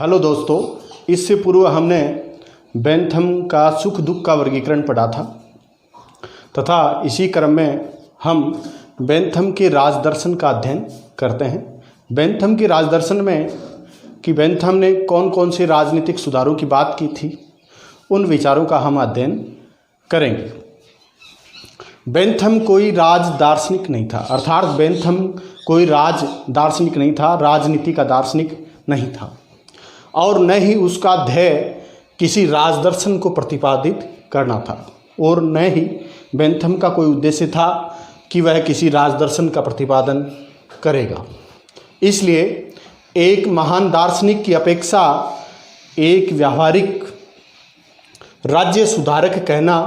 Hello दोस्तों, इससे पूर्व हमने बेंथम का सुख दुख का वर्गीकरण पढ़ा था तथा इसी क्रम में हम बेंथम के राजदर्शन का अध्ययन करते हैं। बेंथम के राजदर्शन में कि बेंथम ने कौन कौन से राजनीतिक सुधारों की बात की थी, उन विचारों का हम अध्ययन करेंगे। बेंथम कोई राज दार्शनिक नहीं था, अर्थात बेंथम कोई राज दार्शनिक नहीं था, राजनीति का दार्शनिक नहीं था और न ही उसका ध्येय किसी राजदर्शन को प्रतिपादित करना था और न ही बेंथम का कोई उद्देश्य था कि वह किसी राजदर्शन का प्रतिपादन करेगा। इसलिए एक महान दार्शनिक की अपेक्षा एक व्यावहारिक राज्य सुधारक कहना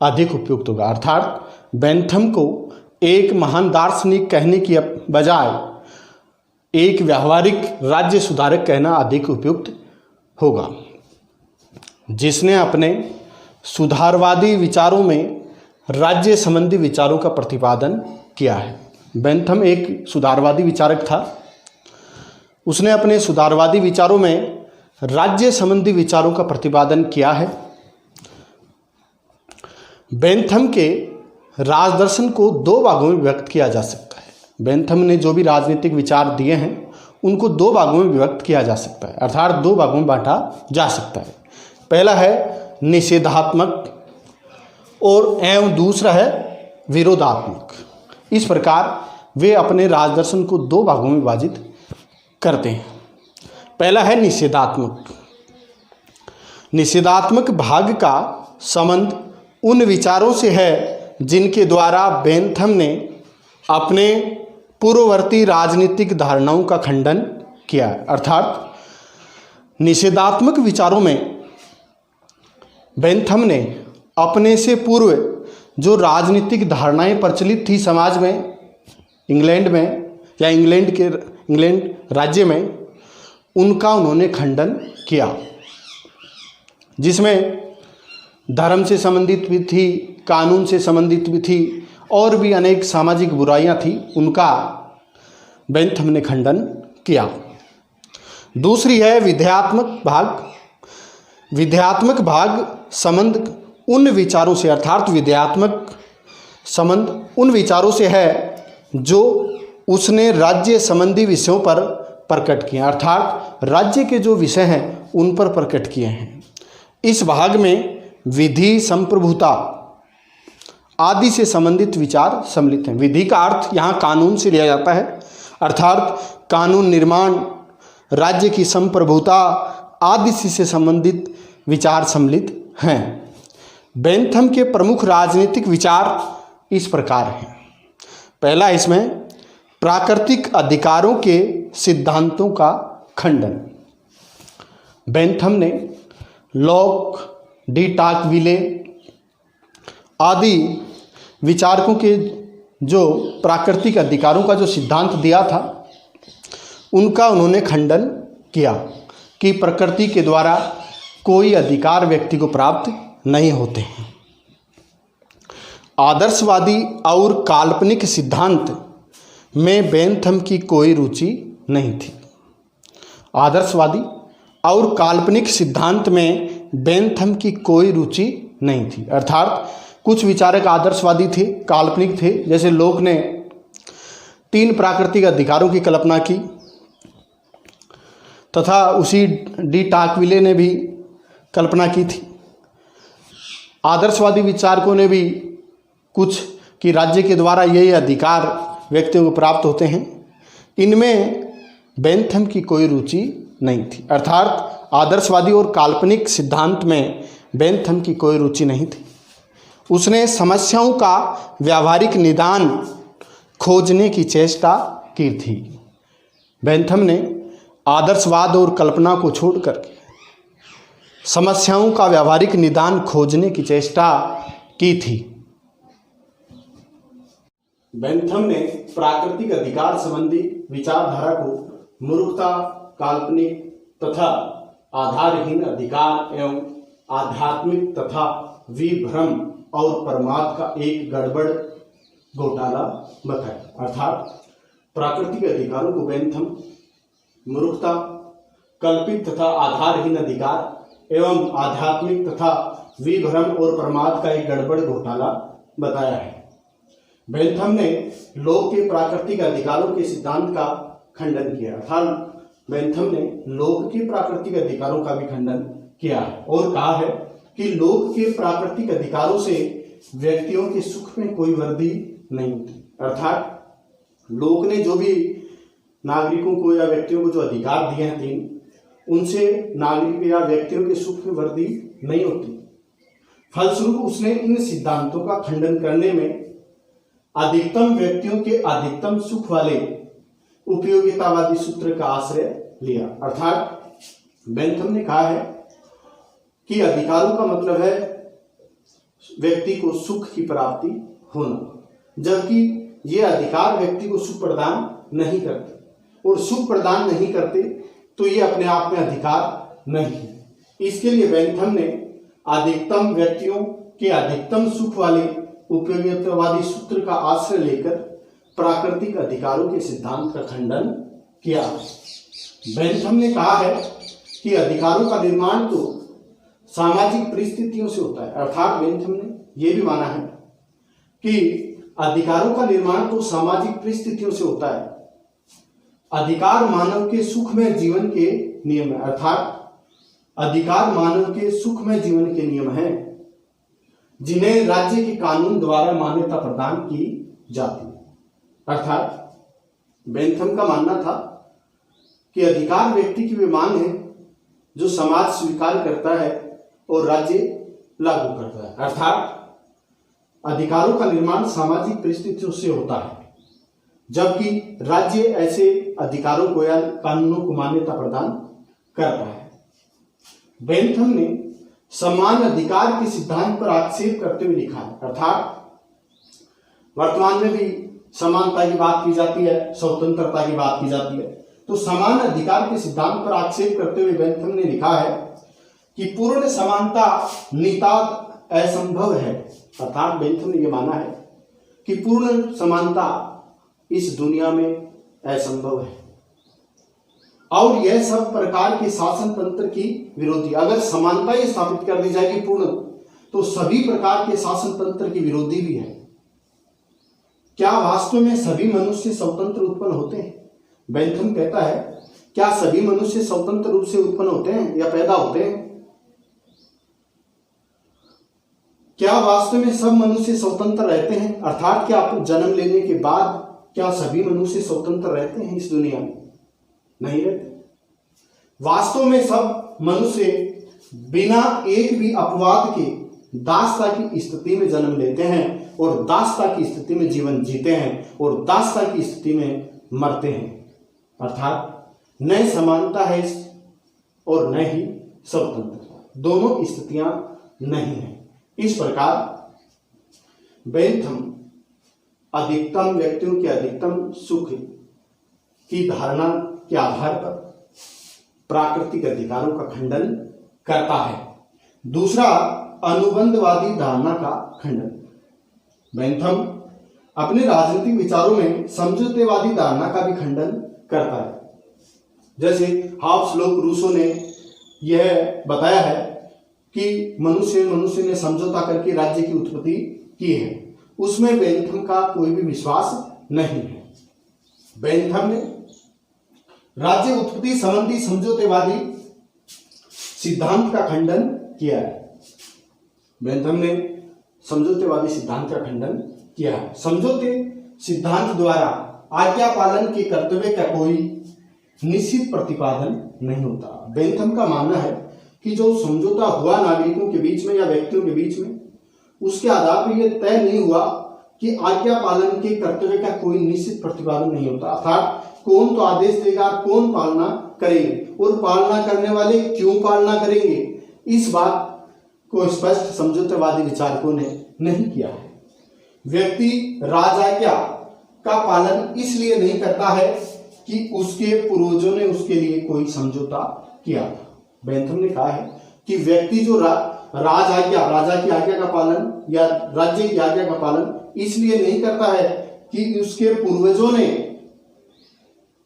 अधिक उपयुक्त होगा। अर्थात बेंथम को एक महान दार्शनिक कहने की बजाय एक व्यावहारिक राज्य सुधारक कहना अधिक उपयुक्त होगा, जिसने अपने सुधारवादी विचारों में राज्य संबंधी विचारों का प्रतिपादन किया है। बेंथम एक सुधारवादी विचारक था। उसने अपने सुधारवादी विचारों में राज्य संबंधी विचारों का प्रतिपादन किया है। बेंथम के राजदर्शन को दो भागों में व्यक्त किया जा सकता है। बेंथम ने जो भी राजनीतिक विचार दिए हैं उनको दो भागों में विभक्त किया जा सकता है, अर्थात दो भागों में बांटा जा सकता है। पहला है निषेधात्मक और एवं दूसरा है विरोधात्मक। इस प्रकार वे अपने राजदर्शन को दो भागों में विभाजित करते हैं। पहला है निषेधात्मक। निषेधात्मक भाग का संबंध उन विचारों से है जिनके द्वारा बेंथम ने अपने पूर्ववर्ती राजनीतिक धारणाओं का खंडन किया। अर्थात निषेधात्मक विचारों में बेंथम ने अपने से पूर्व जो राजनीतिक धारणाएं प्रचलित थी समाज में, इंग्लैंड में या इंग्लैंड राज्य में, उनका उन्होंने खंडन किया, जिसमें धर्म से संबंधित भी थी, कानून से संबंधित भी थी और भी अनेक सामाजिक बुराइयां थी, उनका बेंथम ने खंडन किया। दूसरी है विधेयात्मक भाग। विधेयात्मक भाग संबंध उन विचारों से, अर्थात विधेयात्मक संबंध उन विचारों से है जो उसने राज्य संबंधी विषयों पर प्रकट किए, अर्थात राज्य के जो विषय हैं उन पर प्रकट किए हैं। इस भाग में विधि, संप्रभुता आदि से संबंधित विचार सम्मिलित हैं। विधि का अर्थ यहाँ कानून से लिया जाता है, अर्थात कानून निर्माण, राज्य की संप्रभुता आदि से संबंधित विचार सम्मिलित हैं। बेंथम के प्रमुख राजनीतिक विचार इस प्रकार हैं। पहला इसमें प्राकृतिक अधिकारों के सिद्धांतों का खंडन। बेंथम ने लॉक, डी टाकविले आदि विचारकों के जो प्राकृतिक अधिकारों का जो सिद्धांत दिया था उनका उन्होंने खंडन किया कि प्रकृति के द्वारा कोई अधिकार व्यक्ति को प्राप्त नहीं होते हैं। आदर्शवादी और काल्पनिक सिद्धांत में बेंथम की कोई रुचि नहीं थी। आदर्शवादी और काल्पनिक सिद्धांत में बेंथम की कोई रुचि नहीं थी, अर्थात कुछ विचारक आदर्शवादी थे, काल्पनिक थे। जैसे लोक ने 3 प्राकृतिक अधिकारों की कल्पना की तथा उसी डी टाकविले ने भी कल्पना की थी। आदर्शवादी विचारकों ने भी कुछ कि राज्य के द्वारा यही अधिकार व्यक्तियों को प्राप्त होते हैं। इनमें बेंथम की कोई रुचि नहीं थी, अर्थात आदर्शवादी और काल्पनिक सिद्धांत में बेंथम की कोई रुचि नहीं थी। उसने समस्याओं का व्यावहारिक निदान खोजने की चेष्टा की थी। बेंथम ने आदर्शवाद और कल्पना को छोड़कर समस्याओं का व्यावहारिक निदान खोजने की चेष्टा की थी। बेंथम ने प्राकृतिक अधिकार संबंधी विचारधारा को मूर्खता, काल्पनिक तथा आधारहीन अधिकार एवं आध्यात्मिक तथा विभ्रम और परमार्थ का एक गड़बड़ घोटाला बताया। अर्थात प्राकृतिक अधिकारों को बेंथम मूर्खता, कल्पित तथा आधारहीन अधिकार एवं आध्यात्मिक तथा विभ्रम और प्रमाद का एक गड़बड़ घोटाला बताया है। बेंथम ने लोक के प्राकृतिक अधिकारों के सिद्धांत का खंडन किया, अर्थात बेंथम ने लोक के प्राकृतिक अधिकारों का भी खंडन किया है और कहा है कि लोक के प्राकृतिक अधिकारों से व्यक्तियों के सुख में कोई वृद्धि नहीं होती, अर्थात लोक ने जो भी नागरिकों को या व्यक्तियों को जो अधिकार दिए हैं तीन, उनसे नागरिक या व्यक्तियों के सुख में वृद्धि नहीं होती। फलस्वरूप उसने इन सिद्धांतों का खंडन करने में अधिकतम व्यक्तियों के अधिकतम सुख वाले उपयोगितावादी सूत्र का आश्रय लिया, अर्थात बेंथम ने कहा है कि अधिकारों का मतलब है व्यक्ति को सुख की प्राप्ति होना, जबकि ये अधिकार व्यक्ति को सुख प्रदान नहीं करते, और सुख प्रदान नहीं करते तो ये अपने आप में अधिकार नहीं है। इसके लिए बेंथम ने अधिकतम व्यक्तियों के अधिकतम सुख वाले उपयोगितावादी सूत्र का आश्रय लेकर प्राकृतिक अधिकारों के सिद्धांत का खंडन किया। बेंथम ने कहा है कि अधिकारों का निर्माण तो सामाजिक परिस्थितियों से होता है, अर्थात बेंथम ने यह भी माना है कि अधिकारों का निर्माण तो सामाजिक परिस्थितियों से होता है। अधिकार मानव के सुखमय जीवन के नियम है, अर्थात अधिकार मानव के सुखमय जीवन के नियम हैं जिन्हें राज्य के कानून द्वारा मान्यता प्रदान की जाती है। अर्थात बेंथम का मानना था कि अधिकार व्यक्ति की वे मांग है जो समाज स्वीकार करता है और राज्य लागू करता है, अर्थात अधिकारों का निर्माण सामाजिक परिस्थितियों से होता है, जबकि राज्य ऐसे अधिकारों को या कानूनों को मान्यता प्रदान करता है। बेंथम ने समान अधिकार के सिद्धांत पर आक्षेप करते हुए लिखा है, अर्थात वर्तमान में भी समानता की बात की जाती है, स्वतंत्रता की बात की जाती है, तो समान अधिकार के सिद्धांत पर आक्षेप करते हुए बेंथम ने लिखा है कि पूर्ण समानता नितांत असंभव है, अर्थात बेंथम ने यह माना है कि पूर्ण समानता इस दुनिया में असंभव है और यह सब प्रकार के शासन तंत्र की विरोधी। अगर समानता ही स्थापित कर दी जाएगी पूर्ण, तो सभी प्रकार के शासन तंत्र की विरोधी भी है। क्या वास्तव में सभी मनुष्य स्वतंत्र उत्पन्न होते हैं? बेंथम कहता है, क्या सभी मनुष्य स्वतंत्र रूप से उत्पन्न होते हैं या पैदा होते हैं? क्या वास्तव में सब मनुष्य स्वतंत्र रहते हैं? अर्थात क्या जन्म लेने के बाद क्या सभी मनुष्य स्वतंत्र रहते हैं इस दुनिया में? नहीं रहते। वास्तव में सब मनुष्य बिना एक भी अपवाद के दासता की स्थिति में जन्म लेते हैं और दासता की स्थिति में जीवन जीते हैं और दासता की स्थिति में मरते हैं, अर्थात न समानता है और न ही स्वतंत्रता, दोनों स्थितियां नहीं है। इस प्रकार बेंथम अधिकतम व्यक्तियों के अधिकतम सुख की धारणा के आधार पर प्राकृतिक अधिकारों का खंडन करता है। दूसरा, अनुबंधवादी धारणा का खंडन। बेंथम अपने राजनीतिक विचारों में समझौतेवादी धारणा का भी खंडन करता है। जैसे हाब्स लोक रूसो ने यह बताया है कि मनुष्य ने समझौता करके राज्य की उत्पत्ति की है, उसमें बेंथम का कोई भी विश्वास नहीं है। बेंथम ने राज्य उत्पत्ति संबंधी समझौतेवादी सिद्धांत का खंडन किया है। बेंथम ने समझौतेवादी सिद्धांत का खंडन किया है। समझौते सिद्धांत द्वारा आज्ञा पालन के कर्तव्य का कोई निश्चित प्रतिपादन नहीं होता। बेंथम का मानना है कि जो समझौता हुआ नागरिकों के बीच में या व्यक्तियों के बीच में, उसके आधार पर यह तय नहीं हुआ कि आज्ञा पालन के कर्तव्य का कोई निश्चित प्रतिपादन नहीं होता, अर्थात कौन तो आदेश देगा, कौन पालना करेंगे और पालना करने वाले क्यों पालना करेंगे, इस बात को स्पष्ट समझौतेवादी विचारकों ने नहीं किया है। व्यक्ति राजाज्ञा का पालन इसलिए नहीं करता है कि उसके पूर्वजों ने उसके लिए कोई समझौता किया था। बेंथम ने कहा है कि व्यक्ति जो राजा की आज्ञा का पालन या राज्य की आज्ञा का पालन इसलिए नहीं करता है कि उसके पूर्वजों ने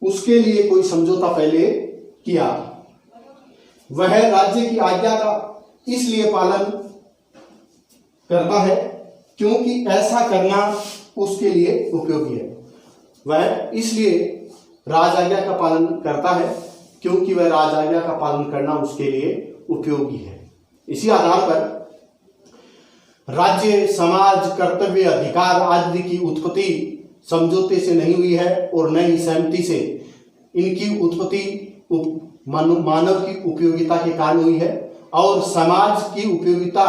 उसके लिए कोई समझौता पहले किया, वह राज्य की आज्ञा का इसलिए पालन करता है क्योंकि ऐसा करना उसके लिए उपयोगी है। वह इसलिए राज आज्ञा का पालन करता है क्योंकि वह राज आज्ञा का पालन करना उसके लिए उपयोगी है। इसी आधार पर राज्य, समाज, कर्तव्य, अधिकार आदि की उत्पत्ति समझौते से नहीं हुई है और न ही सहमति से। इनकी उत्पत्ति मानव की उपयोगिता के कारण हुई है और समाज की उपयोगिता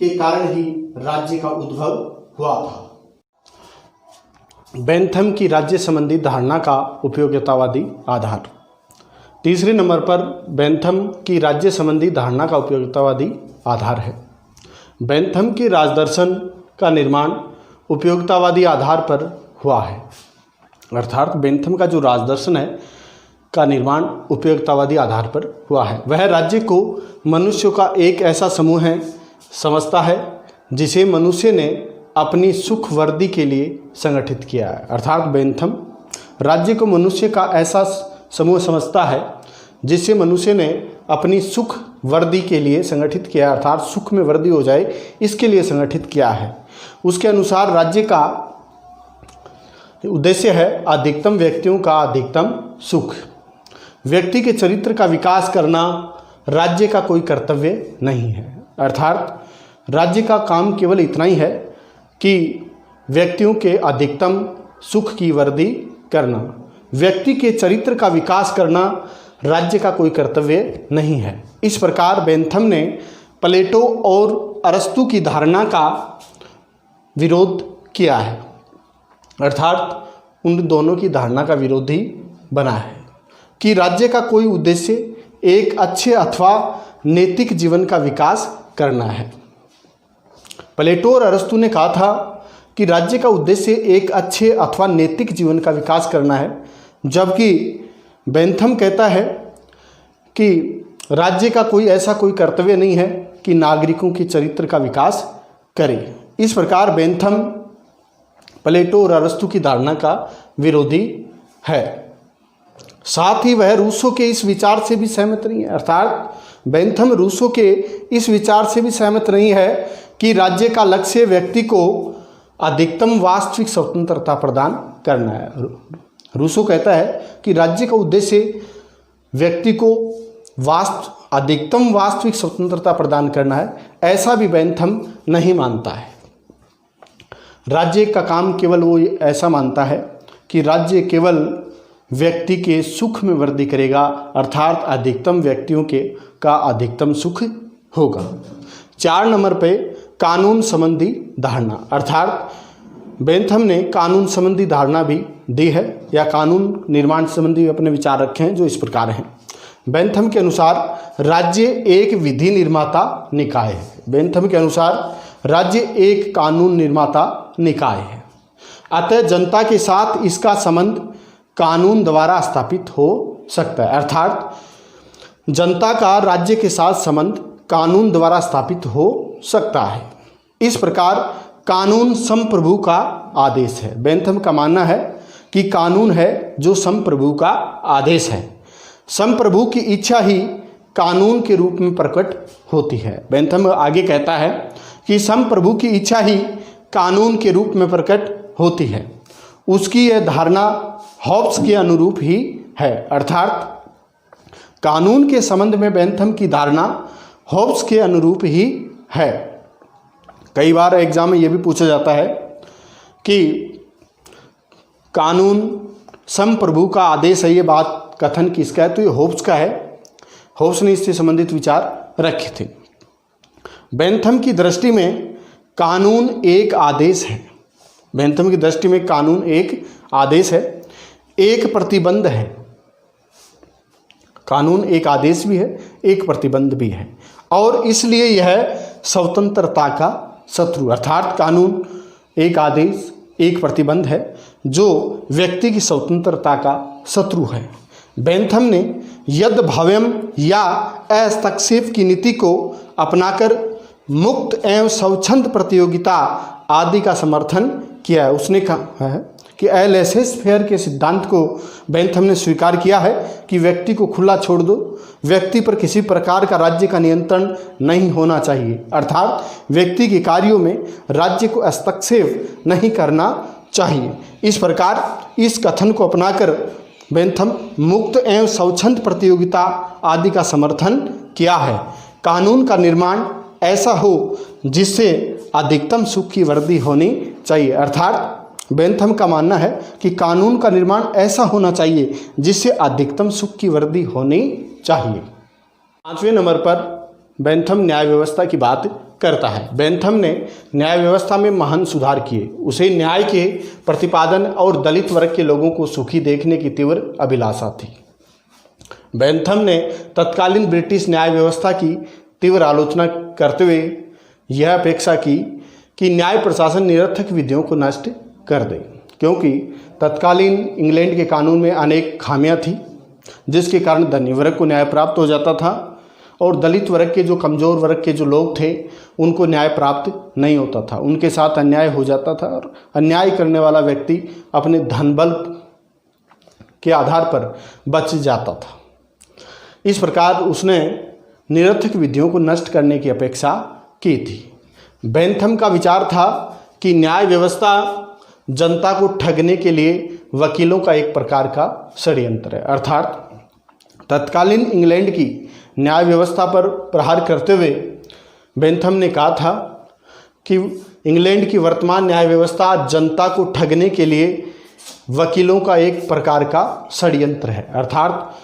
के कारण ही राज्य का उद्भव हुआ था। बेंथम की राज्य संबंधी धारणा का उपयोगितावादी आधार। तीसरे नंबर पर बेंथम की राज्य संबंधी धारणा का उपयोगितावादी आधार है। बेंथम के राजदर्शन का निर्माण उपयोगितावादी आधार पर हुआ है, अर्थात बेंथम का जो राजदर्शन है का निर्माण उपयोगितावादी आधार पर हुआ है। वह राज्य को मनुष्यों का एक ऐसा समूह है समझता है जिसे मनुष्य ने अपनी सुख वृद्धि के लिए संगठित किया है। अर्थात बेंथम राज्य को मनुष्य का ऐसा समूह समझता है जिसे मनुष्य ने अपनी सुख वृद्धि के लिए संगठित किया, अर्थात सुख में वृद्धि हो जाए इसके लिए संगठित किया है। उसके अनुसार राज्य का उद्देश्य है अधिकतम व्यक्तियों का अधिकतम सुख। व्यक्ति के चरित्र का विकास करना राज्य का कोई कर्तव्य नहीं है, अर्थात राज्य का काम केवल इतना ही है कि व्यक्तियों के अधिकतम सुख की वृद्धि करना। व्यक्ति के चरित्र का विकास करना राज्य का कोई कर्तव्य नहीं है। इस प्रकार बेंथम ने प्लेटो और अरस्तु की धारणा का विरोध किया है, अर्थात उन दोनों की धारणा का विरोधी बना है कि राज्य का कोई उद्देश्य एक अच्छे अथवा नैतिक जीवन का विकास करना है। प्लेटो और अरस्तु ने कहा था कि राज्य का उद्देश्य एक अच्छे अथवा नैतिक जीवन का विकास करना है, जबकि बेंथम कहता है कि राज्य का कोई कर्तव्य नहीं है कि नागरिकों के चरित्र का विकास करे। इस प्रकार बेंथम प्लेटो और अरस्तु की धारणा का विरोधी है। साथ ही वह रूसो के इस विचार से भी सहमत नहीं है, अर्थात बेंथम रूसो के इस विचार से भी सहमत नहीं है कि राज्य का लक्ष्य व्यक्ति को अधिकतम वास्तविक स्वतंत्रता प्रदान करना है। रूसो कहता है कि राज्य का उद्देश्य व्यक्ति को अधिकतम वास्तविक स्वतंत्रता प्रदान करना है, ऐसा भी बेंथम नहीं मानता है। राज्य का काम केवल वो ऐसा मानता है कि राज्य केवल व्यक्ति के सुख में वृद्धि करेगा, अर्थात अधिकतम व्यक्तियों का अधिकतम सुख होगा। 4 नंबर पे कानून संबंधी धारणा, अर्थात बेंथम ने कानून संबंधी धारणा भी दी है या कानून निर्माण संबंधी अपने विचार रखे हैं जो इस प्रकार हैं। बेंथम के अनुसार राज्य एक विधि निर्माता निकाय है। बेंथम के अनुसार राज्य एक कानून निर्माता निकाय है, अतः जनता के साथ इसका संबंध कानून द्वारा स्थापित हो सकता है, अर्थात जनता का राज्य के साथ संबंध कानून द्वारा स्थापित हो सकता है। इस प्रकार कानून संप्रभु का आदेश है। बेंथम का मानना है कि कानून है जो संप्रभु का आदेश है। संप्रभु की इच्छा ही कानून के रूप में प्रकट होती है। बेंथम आगे कहता है कि संप्रभु की इच्छा ही कानून के रूप में प्रकट होती है। उसकी यह धारणा हॉब्स के अनुरूप ही है, अर्थात कानून के संबंध में बेंथम की धारणा हॉब्स के अनुरूप ही है। कई बार एग्जाम में यह भी पूछा जाता है कि कानून संप्रभु का आदेश है, ये बात कथन किसका है, तो ये हॉब्स का है। हॉब्स ने इससे संबंधित विचार रखे थे। बेंथम की दृष्टि में कानून एक आदेश है। बेंथम की दृष्टि में कानून एक आदेश है, एक प्रतिबंध है। कानून एक आदेश भी है, एक प्रतिबंध भी है, और इसलिए यह स्वतंत्रता का शत्रु, अर्थात कानून एक आदेश एक प्रतिबंध है जो व्यक्ति की स्वतंत्रता का शत्रु है। बेंथम ने यद भव्यम या हस्तक्षेप की नीति को अपनाकर मुक्त एवं स्वच्छंद प्रतियोगिता आदि का समर्थन किया है। उसने कहा है कि एलेसेस फेयर के सिद्धांत को बेंथम ने स्वीकार किया है कि व्यक्ति को खुला छोड़ दो, व्यक्ति पर किसी प्रकार का राज्य का नियंत्रण नहीं होना चाहिए, अर्थात व्यक्ति के कार्यों में राज्य को हस्तक्षेप नहीं करना चाहिए। इस प्रकार इस कथन को अपनाकर बेंथम मुक्त एवं स्वच्छंद प्रतियोगिता आदि का समर्थन किया है। कानून का निर्माण ऐसा हो जिससे अधिकतम सुख की वृद्धि होनी चाहिए, अर्थात बेंथम का मानना है कि कानून का निर्माण ऐसा होना चाहिए जिससे अधिकतम सुख की वृद्धि होनी चाहिए। 5वें नंबर पर बेंथम न्याय व्यवस्था की बात करता है। बेंथम ने न्याय व्यवस्था में महान सुधार किए। उसे न्याय के प्रतिपादन और दलित वर्ग के लोगों को सुखी देखने की तीव्र अभिलाषा थी। बेंथम ने तत्कालीन ब्रिटिश न्याय व्यवस्था की तीव्र आलोचना करते हुए यह अपेक्षा की कि न्याय प्रशासन निरर्थक विधियों को नष्ट कर दे, क्योंकि तत्कालीन इंग्लैंड के कानून में अनेक खामियां थी, जिसके कारण धनी वर्ग को न्याय प्राप्त हो जाता था और दलित वर्ग के जो कमज़ोर वर्ग के जो लोग थे उनको न्याय प्राप्त नहीं होता था, उनके साथ अन्याय हो जाता था और अन्याय करने वाला व्यक्ति अपने धनबल के आधार पर बच जाता था। इस प्रकार उसने निरर्थक विधियों को नष्ट करने की अपेक्षा की थी। बेंथम का विचार था कि न्याय व्यवस्था जनता को ठगने के लिए वकीलों का एक प्रकार का षड्यंत्र है, अर्थात तत्कालीन इंग्लैंड की न्याय व्यवस्था पर प्रहार करते हुए बेंथम ने कहा था कि इंग्लैंड की वर्तमान न्याय व्यवस्था जनता को ठगने के लिए वकीलों का एक प्रकार का षड्यंत्र है, अर्थात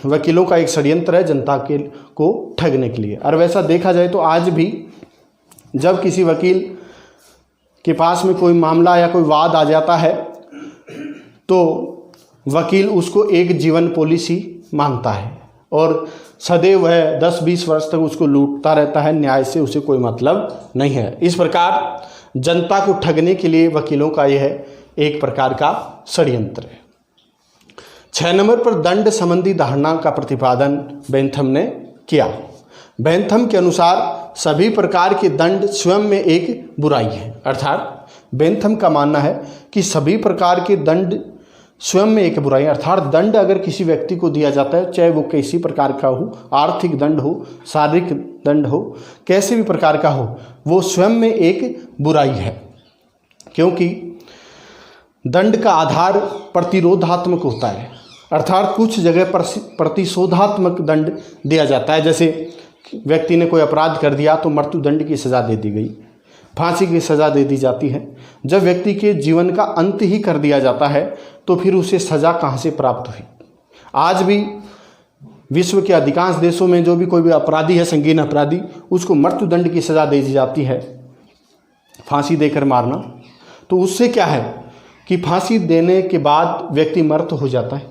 वकीलों का एक षड्यंत्र है जनता के को ठगने के लिए। और वैसा देखा जाए तो आज भी जब किसी वकील के पास में कोई मामला या कोई वाद आ जाता है तो वकील उसको एक जीवन पॉलिसी मानता है और सदैव वह 10-20 वर्ष तक उसको लूटता रहता है, न्याय से उसे कोई मतलब नहीं है। इस प्रकार जनता को ठगने के लिए वकीलों का यह एक प्रकार का षड्यंत्र है। 6 नंबर पर दंड संबंधी धारणा का प्रतिपादन बेंथम ने किया। बेंथम के अनुसार सभी प्रकार के दंड स्वयं में एक बुराई है, अर्थात बेंथम का मानना है कि सभी प्रकार के दंड स्वयं में एक बुराई है, अर्थात दंड अगर किसी व्यक्ति को दिया जाता है, चाहे वो किसी प्रकार का हो, आर्थिक दंड हो, शारीरिक दंड हो, कैसे भी प्रकार का हो, वो स्वयं में एक बुराई है, क्योंकि दंड का आधार प्रतिरोधात्मक होता है, अर्थात कुछ जगह पर प्रतिशोधात्मक दंड दिया जाता है। जैसे व्यक्ति ने कोई अपराध कर दिया तो मृत्युदंड की सज़ा दे दी गई, फांसी की सज़ा दे दी जाती है। जब व्यक्ति के जीवन का अंत ही कर दिया जाता है तो फिर उसे सज़ा कहाँ से प्राप्त हुई। आज भी विश्व के अधिकांश देशों में जो भी कोई भी अपराधी है, संगीन अपराधी, उसको मृत्युदंड की सज़ा दे दी जाती है, फांसी देकर मारना। तो उससे क्या है कि फांसी देने के बाद व्यक्ति मृत हो जाता है,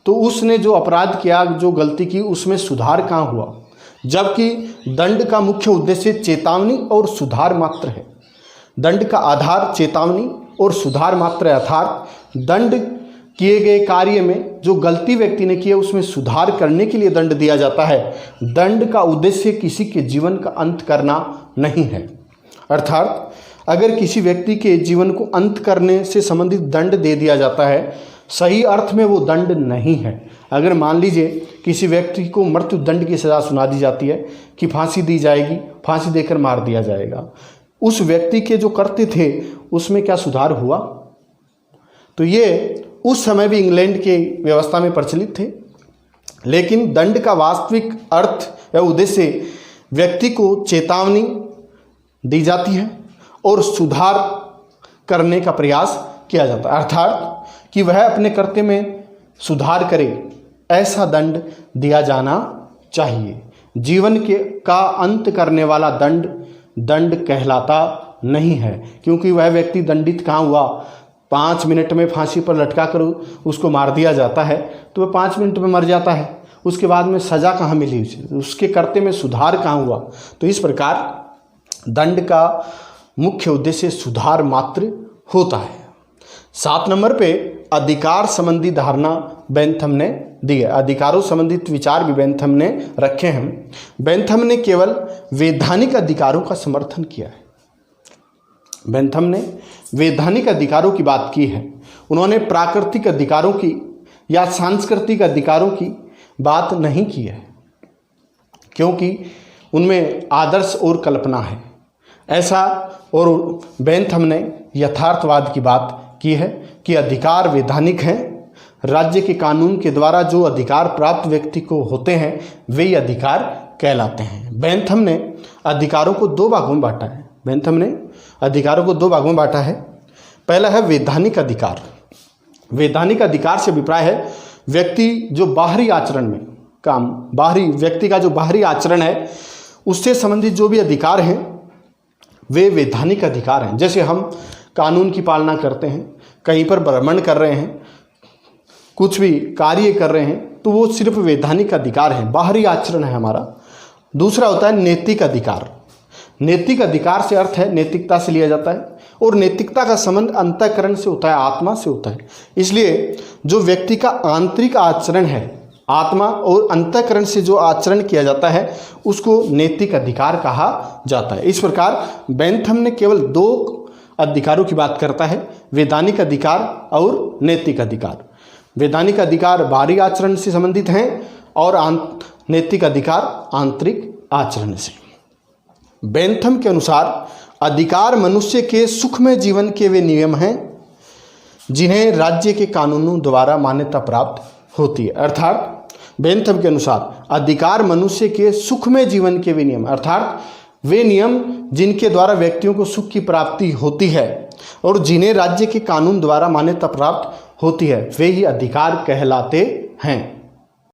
तो उसने जो अपराध किया, जो गलती की, उसमें सुधार कहाँ हुआ, जबकि दंड का मुख्य उद्देश्य चेतावनी और सुधार मात्र है। दंड का आधार चेतावनी और सुधार मात्र है, अर्थात दंड किए गए कार्य में जो गलती व्यक्ति ने की है उसमें सुधार करने के लिए दंड दिया जाता है। दंड का उद्देश्य किसी के जीवन का अंत करना नहीं है, अर्थात अगर किसी व्यक्ति के जीवन को अंत करने से संबंधित दंड दे दिया जाता है, सही अर्थ में वो दंड नहीं है। अगर मान लीजिए किसी व्यक्ति को मृत्यु दंड की सज़ा सुना दी जाती है कि फांसी दी जाएगी, फांसी देकर मार दिया जाएगा, उस व्यक्ति के जो करते थे उसमें क्या सुधार हुआ? तो ये उस समय भी इंग्लैंड के व्यवस्था में प्रचलित थे, लेकिन दंड का वास्तविक अर्थ या उद्देश्य व्यक्ति को चेतावनी दी जाती है और सुधार करने का प्रयास किया जाता है, अर्थात कि वह अपने कर्तव्य में सुधार करे, ऐसा दंड दिया जाना चाहिए। जीवन का अंत करने वाला दंड कहलाता नहीं है, क्योंकि वह व्यक्ति दंडित कहाँ हुआ, 5 मिनट में फांसी पर लटका कर उसको मार दिया जाता है तो वह 5 मिनट में मर जाता है, उसके बाद में सज़ा कहाँ मिली उसे, उसके कर्तव्य में सुधार कहाँ हुआ। तो इस प्रकार दंड का मुख्य उद्देश्य सुधार मात्र होता है। 7 नंबर पे अधिकार संबंधी धारणा बेंथम ने दी है। अधिकारों संबंधित विचार भी बेंथम ने रखे हैं। बेंथम ने केवल वैधानिक अधिकारों का समर्थन किया है। बेंथम ने वैधानिक अधिकारों की बात की है। उन्होंने प्राकृतिक अधिकारों की या सांस्कृतिक अधिकारों की बात नहीं की है, क्योंकि उनमें आदर्श और कल्पना है ऐसा। और बेंथम ने यथार्थवाद की बात की है कि अधिकार वैधानिक हैं। राज्य के कानून के द्वारा जो अधिकार प्राप्त व्यक्ति को होते हैं वे अधिकार कहलाते हैं। बेंथम ने अधिकारों को दो भागों में बांटा है। बेंथम ने अधिकारों को दो भागों में बांटा है। पहला है वैधानिक अधिकार। वैधानिक अधिकार से अभिप्राय है व्यक्ति जो बाहरी आचरण में व्यक्ति का जो बाहरी आचरण है उससे संबंधित जो भी अधिकार हैं वे वैधानिक अधिकार हैं। जैसे हम कानून की पालना करते हैं, कहीं पर भ्रमण कर रहे हैं, कुछ भी कार्य कर रहे हैं, तो वो सिर्फ वैधानिक अधिकार हैं, बाहरी आचरण है हमारा। दूसरा होता है नैतिक अधिकार। नैतिक अधिकार से अर्थ है नैतिकता से लिया जाता है, और नैतिकता का संबंध अंतःकरण से होता है, आत्मा से होता है। इसलिए जो व्यक्ति का आंतरिक आचरण है, आत्मा और अंतःकरण से जो आचरण किया जाता है उसको नैतिक अधिकार कहा जाता है। इस प्रकार बेंथम ने केवल दो अधिकारों की बात करता है, वैधानिक अधिकार और नैतिक अधिकार। वैधानिक अधिकार बाहरी आचरण से संबंधित हैं और नैतिक अधिकार आंतरिक आचरण से। बेंथम के अनुसार अधिकार मनुष्य के सुखमय जीवन के वे नियम हैं जिन्हें राज्य के कानूनों द्वारा मान्यता प्राप्त होती है। अर्थात बेंथम के अनुसार अधिकार मनुष्य के सुखमय जीवन के वे नियम, अर्थात वे नियम जिनके द्वारा व्यक्तियों को सुख की प्राप्ति होती है और जिन्हें राज्य के कानून द्वारा मान्यता प्राप्त होती है, वे ही अधिकार कहलाते हैं।